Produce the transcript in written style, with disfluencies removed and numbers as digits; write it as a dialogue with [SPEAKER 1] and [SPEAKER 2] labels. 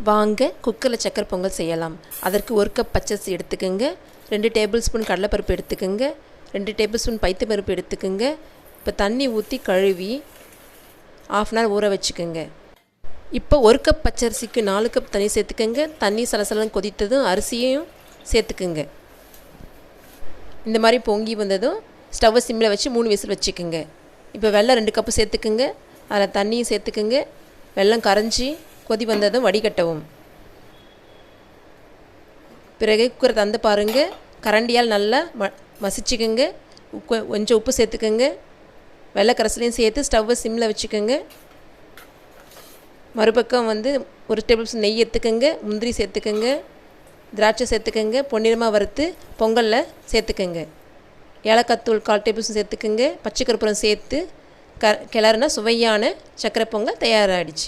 [SPEAKER 1] வாங்க குக்கரில் சக்கரை பொங்கல் செய்யலாம். அதற்கு 1 கப் பச்சரிசி எடுத்துக்கோங்க, 2 டேபிள் ஸ்பூன் கடலைப்பருப்பு எடுத்துக்கோங்க, 2 டேபிள் ஸ்பூன் பைத்தப்பருப்பு எடுத்துக்கோங்க. இப்போ தண்ணி ஊற்றி கழுவி 1/2 அன் ஹவர் ஊற வச்சுக்கோங்க. இப்போ 1 கப் பச்சரிசிக்கு 4 கப் தண்ணி சேர்த்துக்கோங்க. தண்ணி சலசலன்னு கொதித்ததும் அரிசியையும் சேர்த்துக்குங்க. இந்த மாதிரி பொங்கி வந்ததும் ஸ்டவ்வை சிம்மில் வச்சு 3 விசில் வச்சுக்கோங்க. இப்போ வெல்லம் 2 கப்பு சேர்த்துக்குங்க. அதில் தண்ணியும் சேர்த்துக்குங்க. வெல்லம் கரைஞ்சி கொதி வந்ததும் வடிகட்டவும். பிறகு குக்கரை தந்து பாருங்கள். கரண்டியால் நல்லா மசிச்சுக்குங்க. கொஞ்சம் உப்பு சேர்த்துக்கோங்க. வெள்ளை கரைசலையும் சேர்த்து ஸ்டவ்வை சிம்மில் வச்சுக்கோங்க. மறுபக்கம் 1 டேபிள் ஸ்பூன் நெய் எடுத்துக்கோங்க. முந்திரி சேர்த்துக்கோங்க. திராட்சை சேர்த்துக்கோங்க. பொன்னிறமாக வறுத்து பொங்கலில் சேர்த்துக்கோங்க. ஏலக்காய் தூள் 1/4 டேபிள் ஸ்பூன் சேர்த்துக்கோங்க. பச்சை கற்பூரம் சேர்த்து கிளறுனா சுவையான சக்கரை பொங்கல் தயாராகிடுச்சு.